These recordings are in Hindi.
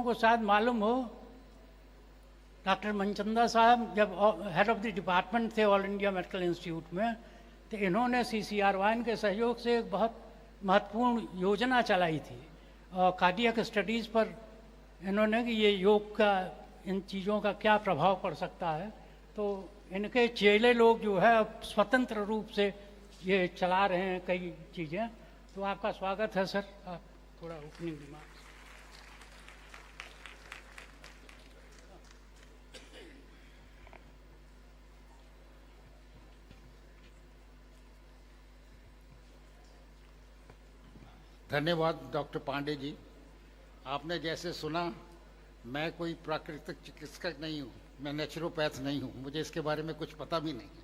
को शायद मालूम हो, डॉक्टर मनचंदा साहब जब हेड ऑफ द डिपार्टमेंट थे ऑल इंडिया मेडिकल इंस्टीट्यूट में, तो इन्होंने CCR-1 के सहयोग से एक बहुत महत्वपूर्ण योजना चलाई थी और कार्डियक स्टडीज़ पर इन्होंने कि ये योग का इन चीज़ों का क्या प्रभाव पड़ सकता है। तो इनके चेले लोग जो है अब स्वतंत्र रूप से ये चला रहे हैं कई चीज़ें। तो आपका स्वागत है सर, आप थोड़ा ओपनिंग रिमार्क्स। धन्यवाद डॉक्टर पांडे जी। आपने जैसे सुना, मैं कोई प्राकृतिक चिकित्सक नहीं हूँ, मैं नेचुरोपैथ नहीं हूँ, मुझे इसके बारे में कुछ पता भी नहीं है।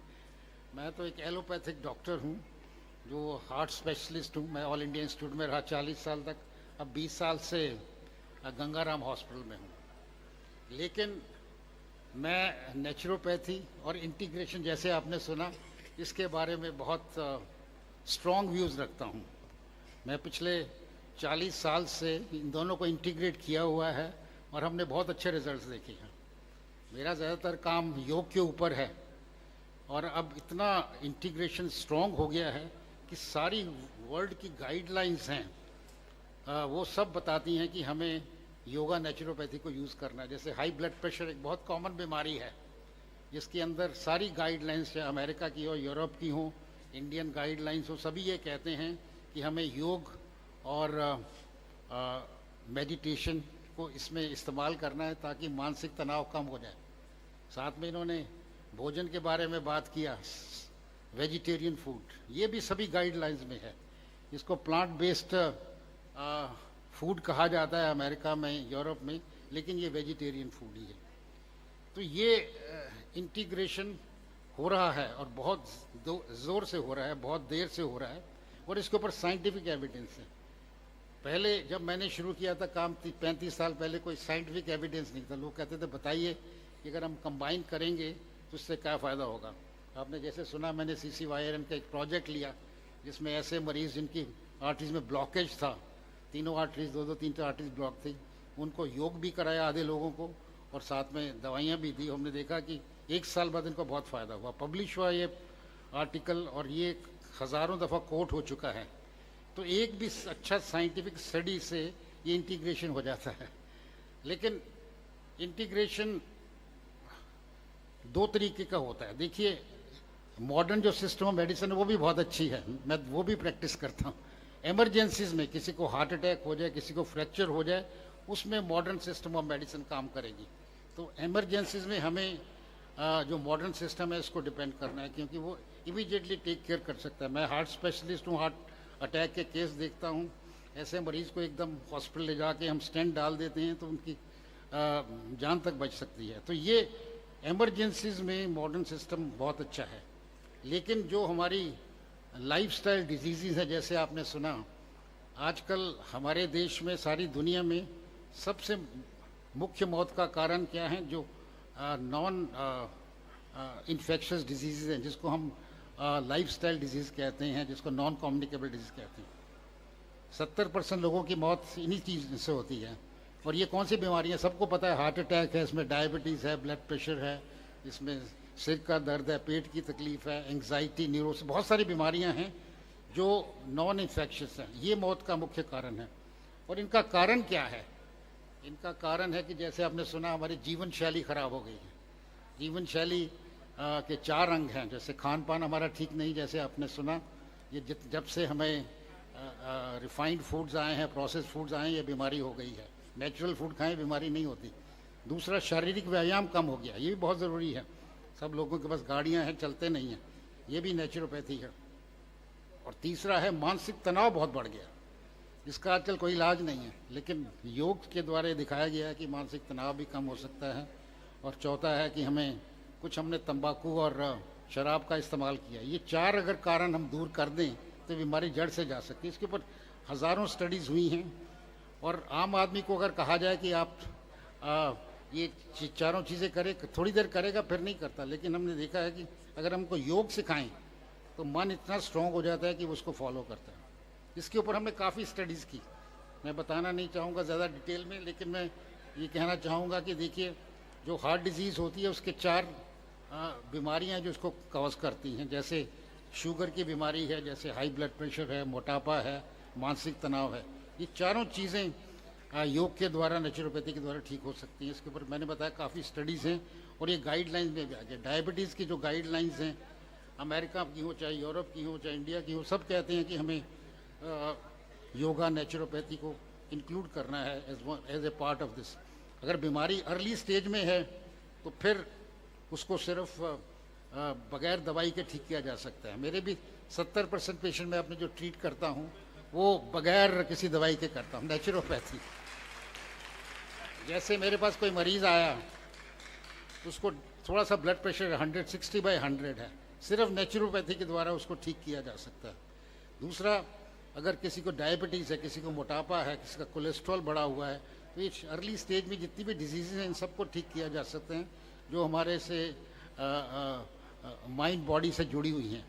मैं तो एक एलोपैथिक डॉक्टर हूँ जो हार्ट स्पेशलिस्ट हूँ। मैं ऑल इंडिया इंस्टीट्यूट में रहा 40 साल तक, अब 20 साल से गंगाराम हॉस्पिटल में हूँ। लेकिन मैं नेचुरोपैथी और इंटीग्रेशन, जैसे आपने सुना, इसके बारे में बहुत स्ट्रॉन्ग व्यूज़ रखता हूँ। मैं पिछले 40 साल से इन दोनों को इंटीग्रेट किया हुआ है और हमने बहुत अच्छे रिजल्ट्स देखे हैं। मेरा ज़्यादातर काम योग के ऊपर है और अब इतना इंटीग्रेशन स्ट्रॉन्ग हो गया है कि सारी वर्ल्ड की गाइडलाइंस हैं वो सब बताती हैं कि हमें योगा नेचुरोपैथी को यूज़ करना है। जैसे हाई ब्लड प्रेशर एक बहुत कॉमन बीमारी है जिसके अंदर सारी गाइडलाइंस, चाहे अमेरिका की हो, यूरोप की हो, इंडियन गाइडलाइंस हो, सभी ये कहते हैं कि हमें योग और मेडिटेशन को इसमें इस्तेमाल करना है ताकि मानसिक तनाव कम हो जाए। साथ में इन्होंने भोजन के बारे में बात किया, वेजिटेरियन फूड, ये भी सभी गाइडलाइंस में है। इसको प्लांट बेस्ड फूड कहा जाता है अमेरिका में, यूरोप में, लेकिन ये वेजिटेरियन फूड ही है। तो ये इंटीग्रेशन हो रहा है और बहुत ज़ोर से हो रहा है, बहुत देर से हो रहा है और इसके ऊपर साइंटिफिक एविडेंस है। पहले जब मैंने शुरू किया था काम 35 साल पहले, कोई साइंटिफिक एविडेंस नहीं था। लोग कहते थे बताइए कि अगर हम कंबाइन करेंगे तो उससे क्या फ़ायदा होगा। आपने जैसे सुना, मैंने CCYRN का एक प्रोजेक्ट लिया जिसमें ऐसे मरीज़ जिनकी आर्टरीज में ब्लॉकेज था, तीनों आर्टरीज, दो तीन आर्टरीज ब्लॉक थी, उनको योग भी कराया आधे लोगों को और साथ में दवाइयाँ भी दी। हमने देखा कि 1 साल बाद इनको बहुत फ़ायदा हुआ। पब्लिश हुआ ये आर्टिकल और ये हज़ारों दफ़ा कोट हो चुका है। तो एक भी अच्छा साइंटिफिक स्टडी से ये इंटीग्रेशन हो जाता है। लेकिन इंटीग्रेशन 2 तरीके का होता है। देखिए, मॉडर्न जो सिस्टम ऑफ मेडिसिन है वो भी बहुत अच्छी है, मैं वो भी प्रैक्टिस करता हूँ। एमरजेंसीज में किसी को हार्ट अटैक हो जाए, किसी को फ्रैक्चर हो जाए, उसमें मॉडर्न सिस्टम ऑफ मेडिसिन काम करेगी। तो एमरजेंसीज में हमें जो मॉडर्न सिस्टम है इसको डिपेंड करना है, क्योंकि वो इमीडिएटली टेक केयर कर सकता है। मैं हार्ट स्पेशलिस्ट हूँ, हार्ट अटैक के केस देखता हूँ। ऐसे मरीज़ को एकदम हॉस्पिटल ले जाके हम स्टेंट डाल देते हैं तो उनकी जान तक बच सकती है। तो ये एमरजेंसीज में मॉडर्न सिस्टम बहुत अच्छा है। लेकिन जो हमारी लाइफस्टाइल डिजीज़ है, जैसे आपने सुना, आजकल हमारे देश में, सारी दुनिया में सबसे मुख्य मौत का कारण क्या है? जो नॉन इन्फेक्शस डिजीज़ हैं, जिसको हम लाइफस्टाइल डिजीज़ कहते हैं, जिसको नॉन कम्युनिकेबल डिजीज़ कहते हैं। 70% लोगों की मौत इन्हीं चीज़ से होती है। और ये कौन सी बीमारियाँ? सबको पता है, हार्ट अटैक है, इसमें डायबिटीज़ है, ब्लड प्रेशर है, इसमें सिर का दर्द है, पेट की तकलीफ़ है, एंग्जाइटी, न्यूरोसिस, बहुत सारी बीमारियाँ हैं जो नॉन इन्फेक्शस हैं। ये मौत का मुख्य कारण है। और इनका कारण क्या है? इनका कारण है कि जैसे आपने सुना, हमारी जीवन शैली ख़राब हो गई है। जीवन शैली के 4 अंग हैं। जैसे खान पान हमारा ठीक नहीं, जैसे आपने सुना, ये जब से हमें रिफाइंड फूड्स आए हैं, प्रोसेस्ड फूड्स आए हैं, ये बीमारी हो गई है। नेचुरल फूड खाएं, बीमारी नहीं होती। दूसरा, शारीरिक व्यायाम कम हो गया, ये भी बहुत ज़रूरी है। सब लोगों के पास गाड़ियाँ हैं, चलते नहीं हैं, ये भी नेचुरोपैथी है। और तीसरा है, मानसिक तनाव बहुत बढ़ गया, इसका आजकल कोई इलाज नहीं है, लेकिन योग के द्वारा दिखाया गया है कि मानसिक तनाव भी कम हो सकता है। और चौथा है कि हमने तंबाकू और शराब का इस्तेमाल किया। ये 4 अगर कारण हम दूर कर दें तो बीमारी जड़ से जा सकती है। इसके ऊपर हज़ारों स्टडीज़ हुई हैं। और आम आदमी को अगर कहा जाए कि आप ये चारों चीज़ें करे, थोड़ी देर करेगा, फिर नहीं करता। लेकिन हमने देखा है कि अगर हमको योग सिखाएं तो मन इतना स्ट्रॉन्ग हो जाता है कि उसको फॉलो करता है। इसके ऊपर हमने काफ़ी स्टडीज़ की, मैं बताना नहीं चाहूँगा ज़्यादा डिटेल में, लेकिन मैं ये कहना चाहूँगा कि देखिए, जो हार्ट डिजीज़ होती है उसके 4 बीमारियां जो इसको कॉज करती हैं, जैसे शुगर की बीमारी है, जैसे हाई ब्लड प्रेशर है, मोटापा है, मानसिक तनाव है। ये चारों चीज़ें योग के द्वारा, नेचुरोपैथी के द्वारा ठीक हो सकती हैं। इसके ऊपर मैंने बताया काफ़ी स्टडीज़ हैं और ये गाइडलाइंस में भी आ गया। डायबिटीज़ की जो गाइडलाइंस हैं, अमेरिका की हो, चाहे यूरोप की हो, चाहे इंडिया की हो, सब कहते हैं कि हमें योगा, नेचुरोपैथी को इंक्लूड करना है as a part of this. अगर बीमारी अर्ली स्टेज में है तो फिर उसको सिर्फ बगैर दवाई के ठीक किया जा सकता है। मेरे भी 70% पेशेंट मैं अपने जो ट्रीट करता हूँ वो बगैर किसी दवाई के करता हूँ, नेचुरोपैथी। जैसे मेरे पास कोई मरीज़ आया, उसको थोड़ा सा ब्लड प्रेशर 160/100 है, सिर्फ नेचुरोपैथी के द्वारा उसको ठीक किया जा सकता है। दूसरा, अगर किसी को डायबिटीज़ है, किसी को मोटापा है, किसी का कोलेस्ट्रॉल बढ़ा हुआ है, तो ये अर्ली स्टेज में जितनी भी डिजीज़ हैं इन सबको ठीक किया जा सकते हैं, जो हमारे से माइंड बॉडी से जुड़ी हुई हैं।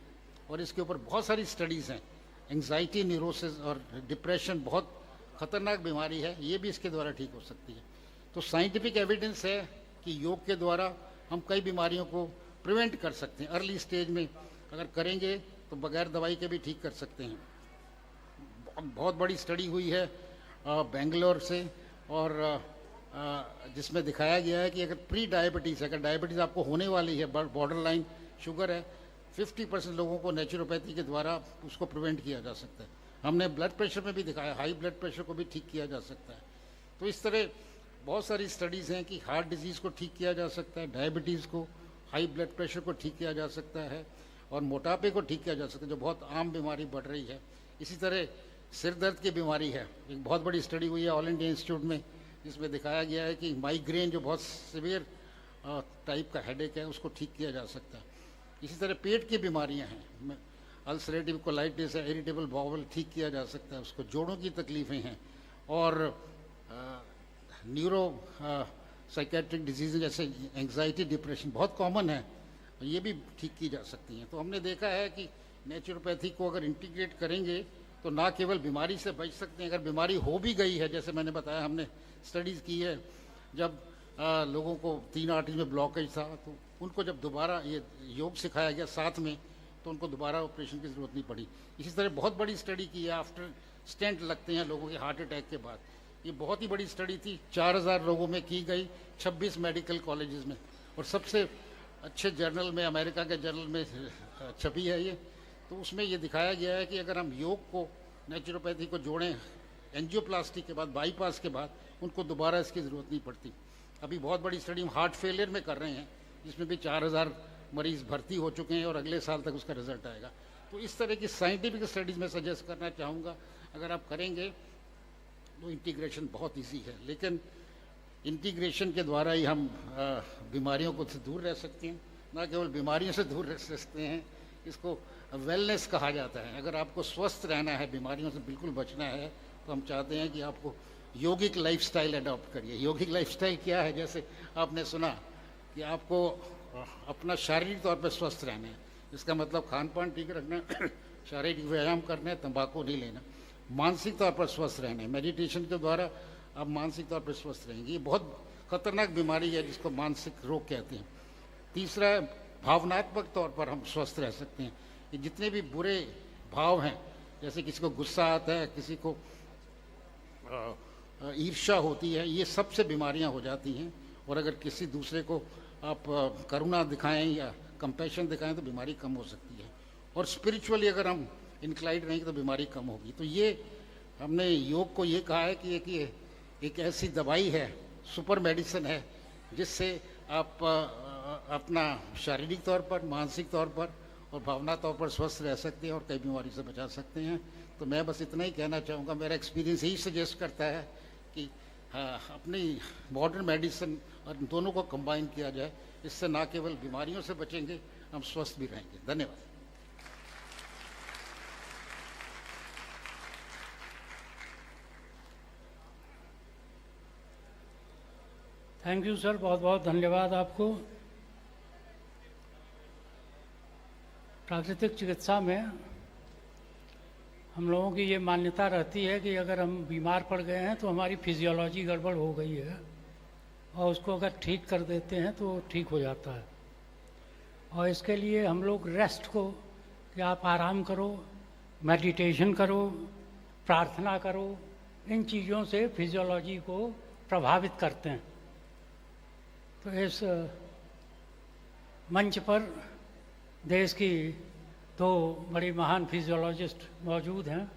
और इसके ऊपर बहुत सारी स्टडीज़ हैं। एंग्जाइटी, न्यूरोसिस और डिप्रेशन बहुत ख़तरनाक बीमारी है, ये भी इसके द्वारा ठीक हो सकती है। तो साइंटिफिक एविडेंस है कि योग के द्वारा हम कई बीमारियों को प्रिवेंट कर सकते हैं। अर्ली स्टेज में अगर करेंगे तो बगैर दवाई के भी ठीक कर सकते हैं। बहुत बड़ी स्टडी हुई है बेंगलोर से, और जिसमें दिखाया गया है कि अगर प्री डायबिटीज़, अगर डायबिटीज़ आपको होने वाली है, बॉर्डर लाइन शुगर है, 50% लोगों को नेचुरोपैथी के द्वारा उसको प्रिवेंट किया जा सकता है। हमने ब्लड प्रेशर में भी दिखाया, हाई ब्लड प्रेशर को भी ठीक किया जा सकता है। तो इस तरह बहुत सारी स्टडीज़ हैं कि हार्ट डिजीज़ को ठीक किया जा सकता है, डायबिटीज़ को, हाई ब्लड प्रेशर को ठीक किया जा सकता है, और मोटापे को ठीक किया जा सकता है, जो बहुत आम बीमारी बढ़ रही है। इसी तरह सिर दर्द की बीमारी है, एक बहुत बड़ी स्टडी हुई है ऑल इंडिया इंस्टीट्यूट में, जिसमें दिखाया गया है कि माइग्रेन, जो बहुत सीवियर टाइप का हेडेक है, उसको ठीक किया जा सकता है। इसी तरह पेट की बीमारियां हैं, अल्सरेटिव कोलाइटिस है, इरिटेबल बाउल, ठीक किया जा सकता है उसको। जोड़ों की तकलीफ़ें हैं, और न्यूरो साइकेट्रिक डिजीज़ जैसे एंग्जाइटी, डिप्रेशन बहुत कॉमन है, ये भी ठीक की जा सकती हैं। तो हमने देखा है कि नेचुरोपैथी को अगर इंटीग्रेट करेंगे तो ना केवल बीमारी से बच सकते हैं, अगर बीमारी हो भी गई है, जैसे मैंने बताया, हमने स्टडीज़ की है, जब लोगों को 3 आर्टरीज में ब्लॉकेज था तो उनको जब दोबारा ये योग सिखाया गया साथ में, तो उनको दोबारा ऑपरेशन की ज़रूरत नहीं पड़ी। इसी तरह बहुत बड़ी स्टडी की है, आफ्टर स्टेंट लगते हैं लोगों के हार्ट अटैक के बाद। ये बहुत ही बड़ी स्टडी थी, 4000 लोगों में की गई, 26 मेडिकल कॉलेजेस में, और सबसे अच्छे जर्नल में, अमेरिका के जर्नल में छपी है ये। तो उसमें ये दिखाया गया है कि अगर हम योग को, नेचुरोपैथी को जोड़ें एंजियोप्लास्टी के बाद, बाईपास के बाद, उनको दोबारा इसकी ज़रूरत नहीं पड़ती। अभी बहुत बड़ी स्टडी हम हार्ट फेलियर में कर रहे हैं, जिसमें भी 4000 मरीज़ भर्ती हो चुके हैं और अगले साल तक उसका रिजल्ट आएगा। तो इस तरह की साइंटिफिक स्टडीज़ में सजेस्ट करना चाहूँगा, अगर आप करेंगे तो इंटीग्रेशन बहुत ईजी है, लेकिन इंटीग्रेशन के द्वारा ही हम बीमारियों को से दूर रह सकते हैं, ना केवल बीमारियों से दूर रह सकते हैं, इसको वेलनेस कहा जाता है। अगर आपको स्वस्थ रहना है, बीमारियों से बिल्कुल बचना है, तो हम चाहते हैं कि आपको यौगिक लाइफस्टाइल अडॉप्ट करिए। यौगिक लाइफस्टाइल क्या है? जैसे आपने सुना कि आपको अपना शारीरिक तौर पर स्वस्थ रहना है, इसका मतलब खान पान ठीक रखना है, शारीरिक व्यायाम करना है, तंबाकू नहीं लेना। मानसिक तौर पर स्वस्थ रहना है, मेडिटेशन के द्वारा आप मानसिक तौर पर स्वस्थ रहेंगे। ये बहुत खतरनाक बीमारी है जिसको मानसिक रोग कहते हैं। तीसरा है, भावनात्मक तौर पर हम स्वस्थ रह सकते हैं। ये जितने भी बुरे भाव हैं, जैसे किसी को गुस्सा आता है, किसी को ईर्ष्या होती है, ये सबसे बीमारियां हो जाती हैं। और अगर किसी दूसरे को आप करुणा दिखाएं या कंपैशन दिखाएं तो बीमारी कम हो सकती है। और स्पिरिचुअली अगर हम इंक्लाइंड रहेंगे तो बीमारी कम होगी। तो ये हमने योग को ये कहा है कि एक ऐसी दवाई है, सुपर मेडिसिन है, जिससे आप अपना शारीरिक तौर पर, मानसिक तौर पर और भावना तौर पर स्वस्थ रह सकते हैं और कई बीमारी से बचा सकते हैं। तो मैं बस इतना ही कहना चाहूँगा, मेरा एक्सपीरियंस यही सजेस्ट करता है कि अपनी मॉडर्न मेडिसिन और दोनों को कंबाइन किया जाए। इससे ना केवल बीमारियों से बचेंगे, हम स्वस्थ भी रहेंगे। धन्यवाद। थैंक यू सर, बहुत बहुत धन्यवाद आपको। प्राकृतिक चिकित्सा में हम लोगों की ये मान्यता रहती है कि अगर हम बीमार पड़ गए हैं तो हमारी फिजियोलॉजी गड़बड़ हो गई है, और उसको अगर ठीक कर देते हैं तो ठीक हो जाता है। और इसके लिए हम लोग रेस्ट को, कि आप आराम करो, मेडिटेशन करो, प्रार्थना करो, इन चीज़ों से फिजियोलॉजी को प्रभावित करते हैं। तो इस मंच पर देश की दो बड़ी महान फिजियोलॉजिस्ट मौजूद हैं,